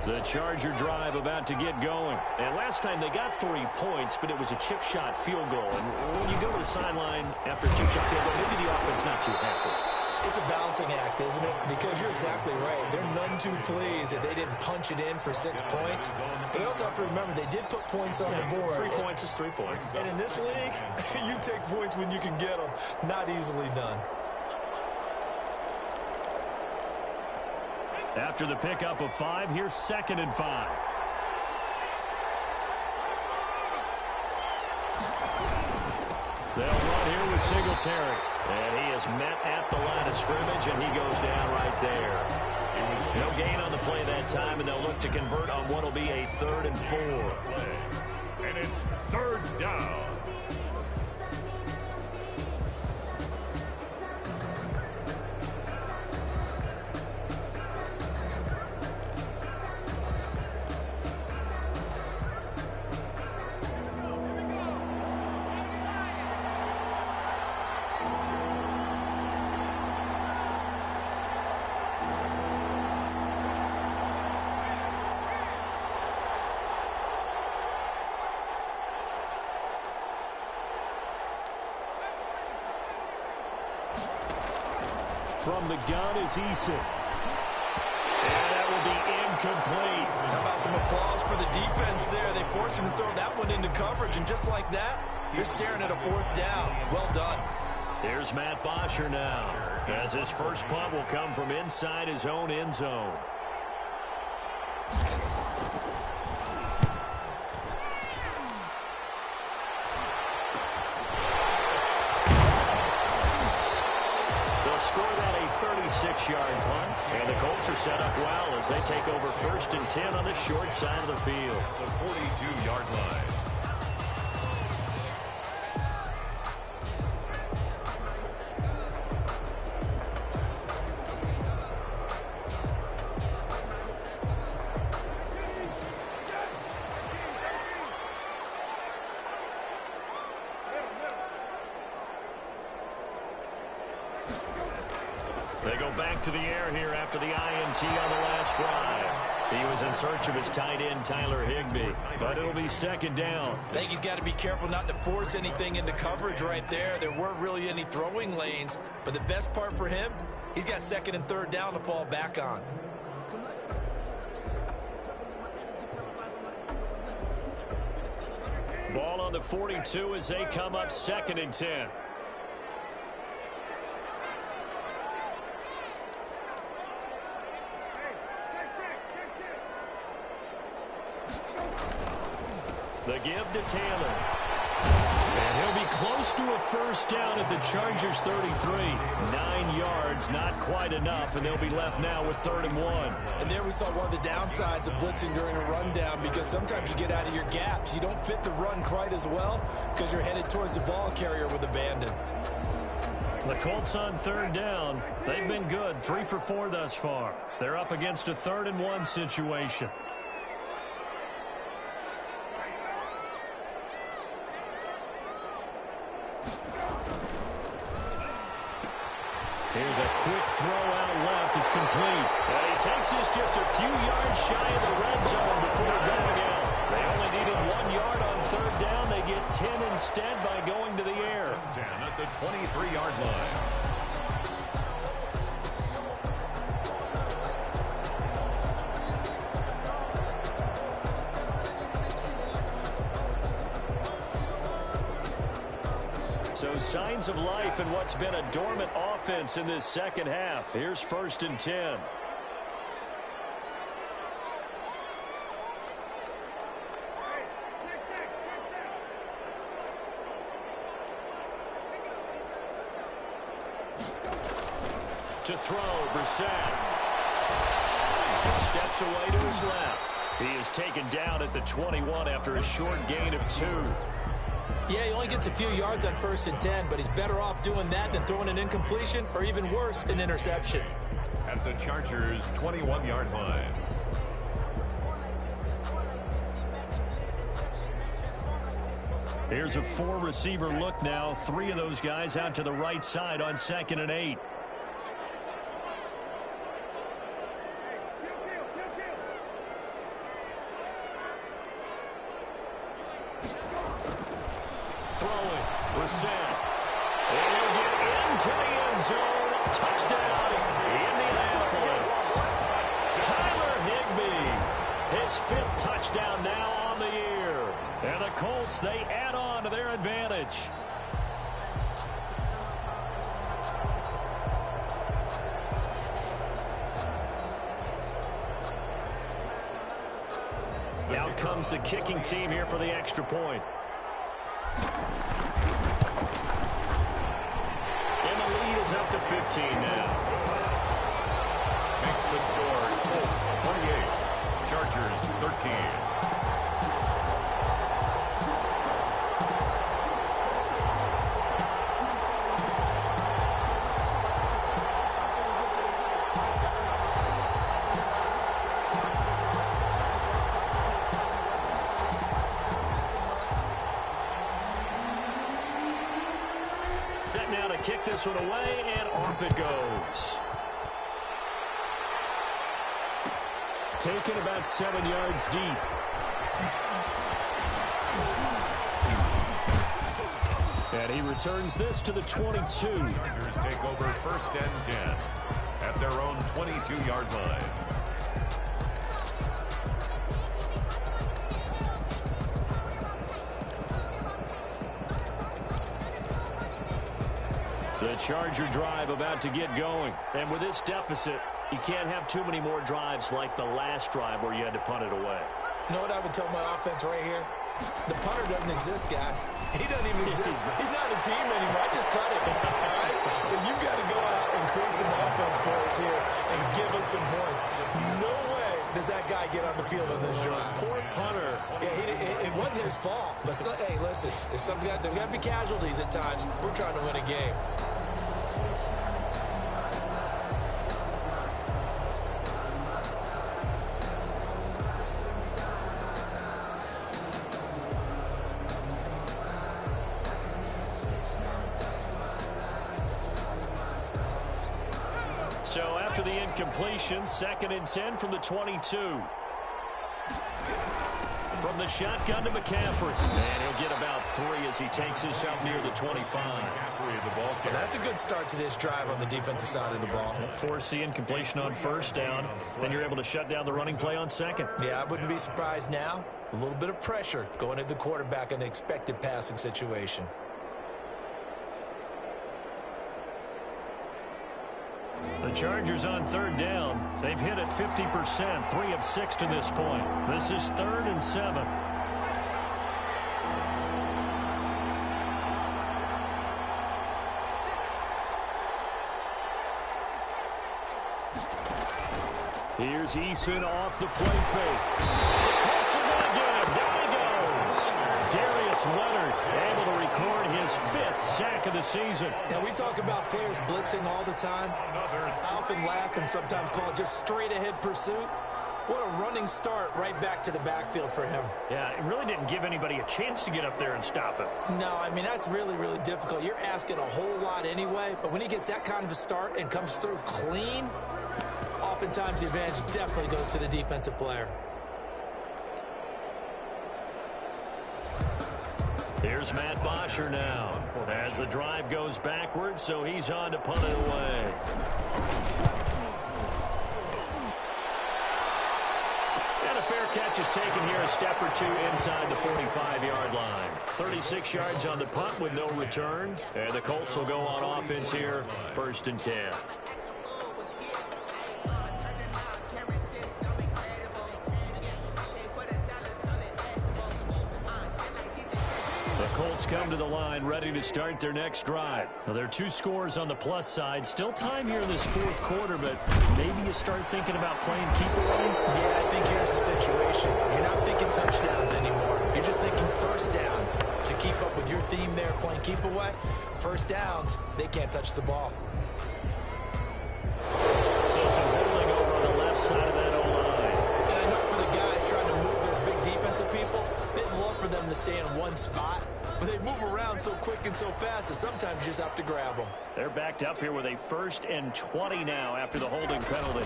The Charger drive about to get going. And last time they got 3 points, but it was a chip shot field goal. And when you go to the sideline after a chip shot field goal, maybe the offense not too happy. It's a balancing act, isn't it? Because you're exactly right. They're none too pleased that they didn't punch it in for 6 points. But they also have to remember they did put points on the board. 3 points is 3 points. And in this league, you take points when you can get them. Not easily done. After the pickup of 5, here's 2nd and 5. They'll run here with Singletary. And he is met at the line of scrimmage, and he goes down right there. No gain on the play that time, and they'll look to convert on what will be a 3rd and 4. And it's 3rd down. From the gun is Eason. And that will be incomplete. How about some applause for the defense there? They forced him to throw that one into coverage, and just like that, you're staring at a 4th down. Well done. Here's Matt Bosher now, as his first punt will come from inside his own end zone. Score that a 36-yard punt. And the Colts are set up well as they take over 1st and 10 on the short side of the field. The 42-yard line. They go back to the air here after the INT on the last drive. He was in search of his tight end, Tyler Higbee, but it'll be 2nd down. I think he's got to be careful not to force anything into coverage right there. There weren't really any throwing lanes, but the best part for him, he's got 2nd and 3rd down to fall back on. Ball on the 42 as they come up 2nd and 10. The give to Taylor. And he'll be close to a 1st down at the Chargers' 33. 9 yards, not quite enough, and they'll be left now with 3rd and 1. And there we saw one of the downsides of blitzing during a rundown, because sometimes you get out of your gaps. You don't fit the run quite as well because you're headed towards the ball carrier with abandon. The Colts on 3rd down. They've been good, 3 for 4 thus far. They're up against a 3rd and 1 situation. Here's a quick throw out left. It's complete. And he takes this just a few yards shy of the red zone before going out. They only needed 1 yard on 3rd down. They get 10 instead by going to the air. 10 at the 23-yard line. So signs of life in what's been a dormant offense in this 2nd half. Here's 1st and 10. To throw, Brissett. Steps away to his left. He is taken down at the 21 after a short gain of 2. Yeah, he only gets a few yards on 1st and 10, but he's better off doing that than throwing an incompletion or, even worse, an interception. At the Chargers' 21-yard line. Here's a 4-receiver look now. 3 of those guys out to the right side on 2nd and 8. Throwing, Brissett. And he'll get into the end zone. Touchdown, Indianapolis. Tyler Higbee, his 5th touchdown now on the year. And the Colts, they add on to their advantage. Out comes the kicking team here for the extra point. And the lead is up to 15 now. Makes the score Colts 28, Chargers 13. Set now to kick this one away, and off it goes. Taken about 7 yards deep. And he returns this to the 22. Chargers take over 1st and 10 at their own 22-yard line. The Charger drive about to get going. And with this deficit, you can't have too many more drives like the last drive where you had to punt it away. You know what I would tell my offense right here? The punter doesn't exist, guys. He doesn't even exist. He's not a team anymore. I just cut him. All right? So you've got to go out and create some offense for us here and give us some points. No way does that guy get on the field on this drive. Poor punter. Yeah, it wasn't his fault. But, hey, listen, there's got to be casualties at times. We're trying to win a game. So after the incompletion, 2nd and 10 from the 22. From the shotgun to McCaffrey. And he'll get about 3 as he takes this up near the 25. Well, that's a good start to this drive on the defensive side of the ball. Force the incompletion on 1st down. Then you're able to shut down the running play on 2nd. Yeah, I wouldn't be surprised now. A little bit of pressure going at the quarterback in an expected passing situation. The Chargers on 3rd down. They've hit it 50%, 3 of 6 to this point. This is 3rd and 7. Here's Eason off the play fake. Colts are going to get him. Down he goes. Darius Leonard able to record his 5th sack of the season. Now, we talk about players blitzing all the time. I often laugh and sometimes call it just straight-ahead pursuit. What a running start right back to the backfield for him. Yeah, it really didn't give anybody a chance to get up there and stop him. No, I mean, that's really, really difficult. You're asking a whole lot anyway, but when he gets that kind of a start and comes through clean, oftentimes the advantage definitely goes to the defensive player. Here's Matt Bosher now as the drive goes backwards, so he's on to punt it away. And a fair catch is taken here, a step or 2 inside the 45-yard line. 36 yards on the punt with no return, and the Colts will go on offense here, 1st and 10. Colts come to the line ready to start their next drive. Now, there are 2 scores on the plus side. Still time here in this 4th quarter, but maybe you start thinking about playing keep away. Yeah, I think here's the situation. You're not thinking touchdowns anymore. You're just thinking 1st downs. To keep up with your theme there, playing keep away, 1st downs, they can't touch the ball. So some holding over on the left side of that O-line. And I know for the guys trying to move those big defensive people, they'd love for them to stay in one spot. But they move around so quick and so fast that sometimes you just have to grab them. They're backed up here with a 1st and 20 now after the holding penalty.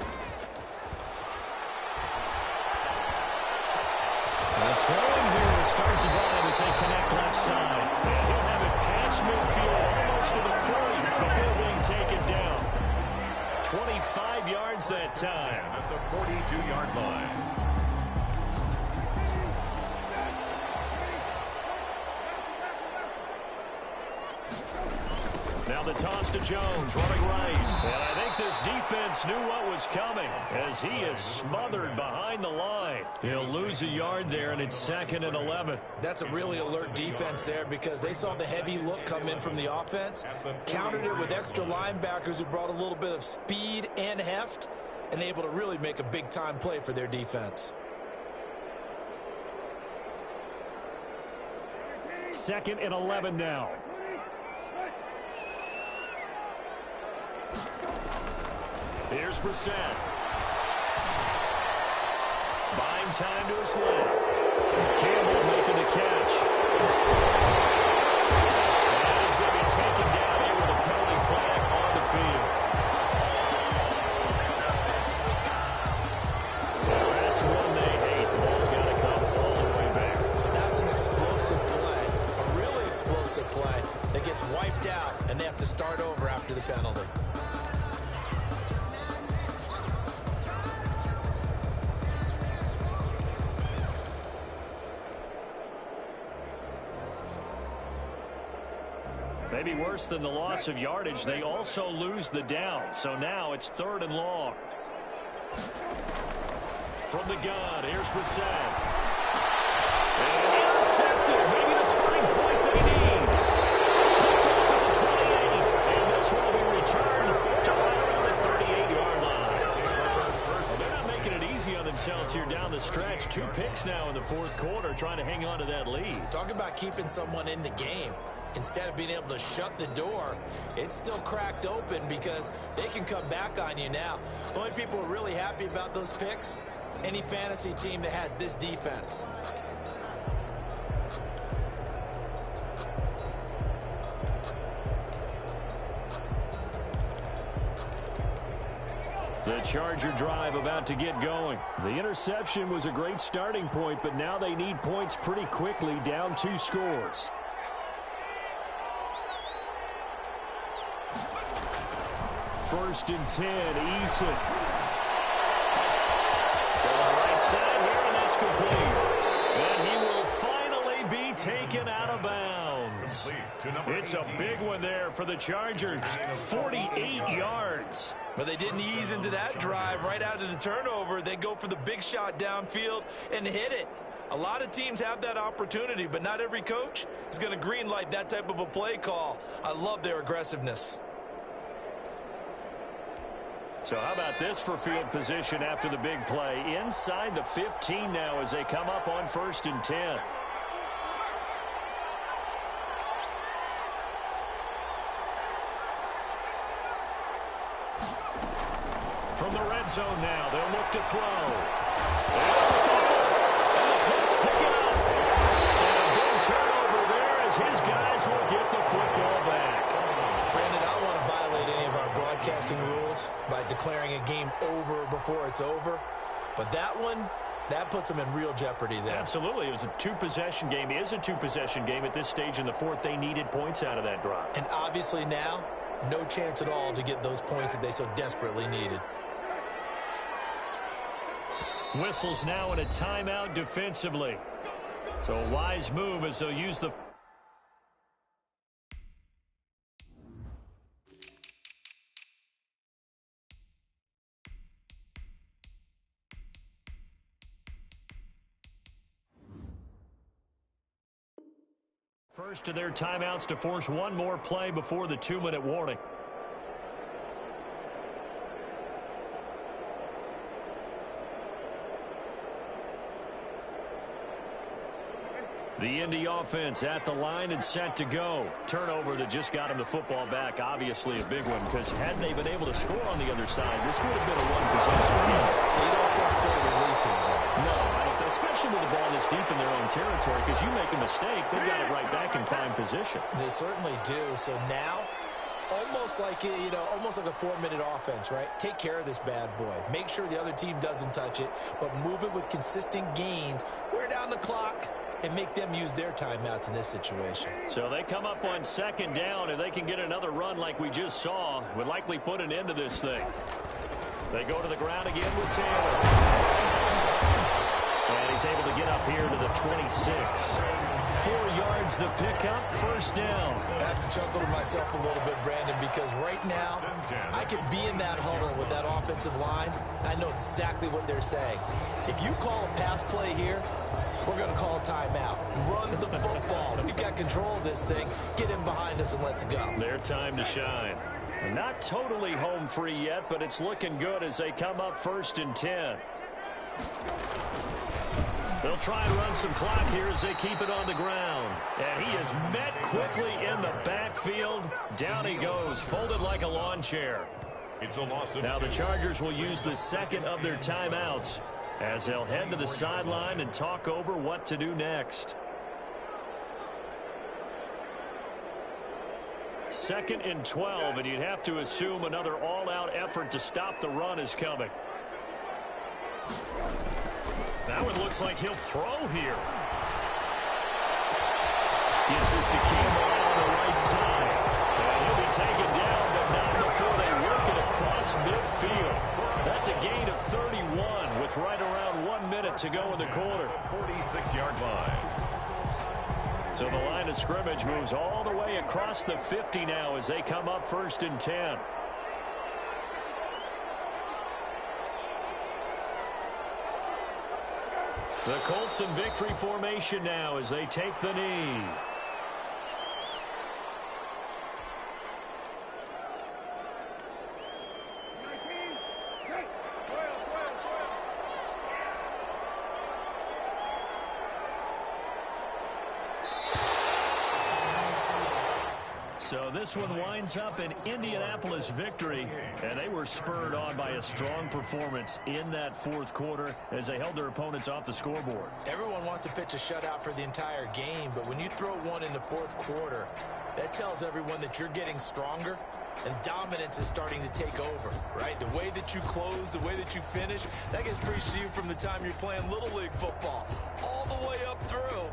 The throwing here to start the drive as they connect left side. And he'll have it past midfield almost to the 40 before being taken down. 25 yards that time. At the 42-yard line. Now the toss to Jones, running right. And I think this defense knew what was coming as he is smothered behind the line. He'll lose a yard there, and it's 2nd and 11. That's a really alert defense there because they saw the heavy look come in from the offense, countered it with extra linebackers who brought a little bit of speed and heft, and able to really make a big-time play for their defense. 2nd and 11 now. Here's Brissett. Buying time to his left. Campbell making the catch. And he's going to be taken down here with a penalty flag on the field. Well, that's one they hate. The ball's got to come all the way back. So that's an explosive play, a really explosive play that gets wiped out, and they have to start over after the penalty. Maybe worse than the loss of yardage, they also lose the down. So now it's 3rd and long. From the gun, here's Brissett. And intercepted. Maybe the turning point they need. Picked off at the 28. And this will be returned to right themselves here down the stretch. 2 picks now in the fourth quarter, trying to hang on to that lead. Talk about keeping someone in the game. Instead of being able to shut the door, it's still cracked open because they can come back on you now. The only people who are really happy about those picks, any fantasy team that has this defense. The Charger drive about to get going. The interception was a great starting point, but now they need points pretty quickly, down 2 scores. First and 10, Eason. On the right side here, and that's complete. And he will finally be taken out of bounds. It's a big one there for the Chargers. 48 yards. But they didn't ease into that drive right out of the turnover. They go for the big shot downfield and hit it. A lot of teams have that opportunity, but not every coach is going to greenlight that type of a play call. I love their aggressiveness. So how about this for field position after the big play? Inside the 15 now as they come up on 1st and 10. From the red zone now, they'll look to throw. And it's a fumble. And the Colts pick it up. And a big turnover there as his guys will get the football back. Brandon, I don't want to violate any of our broadcasting rules by declaring a game over before it's over. But that one, that puts them in real jeopardy there. Absolutely. It was a 2-possession game. It is a 2-possession game at this stage in the fourth. They needed points out of that drive. And obviously now, no chance at all to get those points that they so desperately needed. Whistles now in a timeout defensively. So a wise move as they'll use the... First of their timeouts to force one more play before the 2-minute warning. The Indy offense at the line and set to go. Turnover that just got him the football back. Obviously a big one, because had they been able to score on the other side, this would have been a 1-possession game. So you don't sense full relief here, though. No, I don't, especially with the ball this deep in their own territory, because you make a mistake, they've got it right back in prime position. They certainly do. So now, almost like, almost like a 4-minute offense, right? Take care of this bad boy. Make sure the other team doesn't touch it, but move it with consistent gains. Wear down the clock and make them use their timeouts in this situation. So they come up on 2nd down. If they can get another run like we just saw, would likely put an end to this thing. They go to the ground again with Taylor. And he's able to get up here to the 26. 4 yards the pickup, 1st down. I have to chuckle to myself a little bit, Brandon, because right now I could be in that huddle with that offensive line. I know exactly what they're saying. If you call a pass play here, we're going to call a timeout. Run the football. We've got control of this thing. Get in behind us and let's go. Their time to shine. Not totally home free yet, but it's looking good as they come up 1st and 10. They'll try and run some clock here as they keep it on the ground. And he is met quickly in the backfield. Down he goes, folded like a lawn chair. It's a loss of Now the 2. Chargers will use the 2nd of their timeouts as they'll head to the sideline and talk over what to do next. 2nd and 12, and you'd have to assume another all-out effort to stop the run is coming. Now it looks like he'll throw here. Gets this to Campbell out on the right side. And he'll be taken down, but not before they work it across midfield. That's a gain of 31 with right around 1 minute to go in the quarter. 46-yard line. So the line of scrimmage moves all the way across the 50 now as they come up 1st and 10. The Colts in victory formation now as they take the knee. So this one winds up an Indianapolis victory, and they were spurred on by a strong performance in that fourth quarter as they held their opponents off the scoreboard. Everyone wants to pitch a shutout for the entire game, but when you throw one in the fourth quarter, that tells everyone that you're getting stronger and dominance is starting to take over, right? The way that you close, the way that you finish, that gets preached to you from the time you're playing Little League football all the way up through.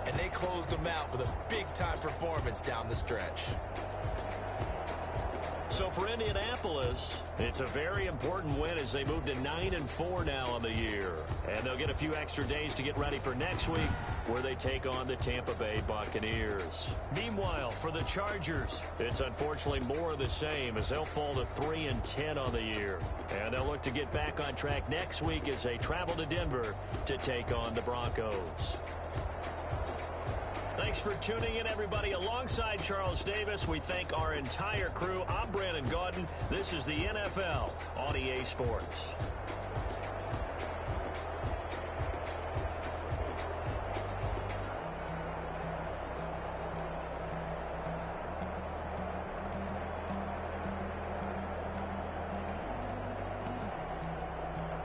And they closed them out with a big-time performance down the stretch. So for Indianapolis, it's a very important win as they move to 9-4 now on the year. And they'll get a few extra days to get ready for next week where they take on the Tampa Bay Buccaneers. Meanwhile, for the Chargers, it's unfortunately more of the same as they'll fall to 3-10 on the year. And they'll look to get back on track next week as they travel to Denver to take on the Broncos. Thanks for tuning in, everybody. Alongside Charles Davis, we thank our entire crew. I'm Brandon Gaudin. This is the NFL on EA Sports.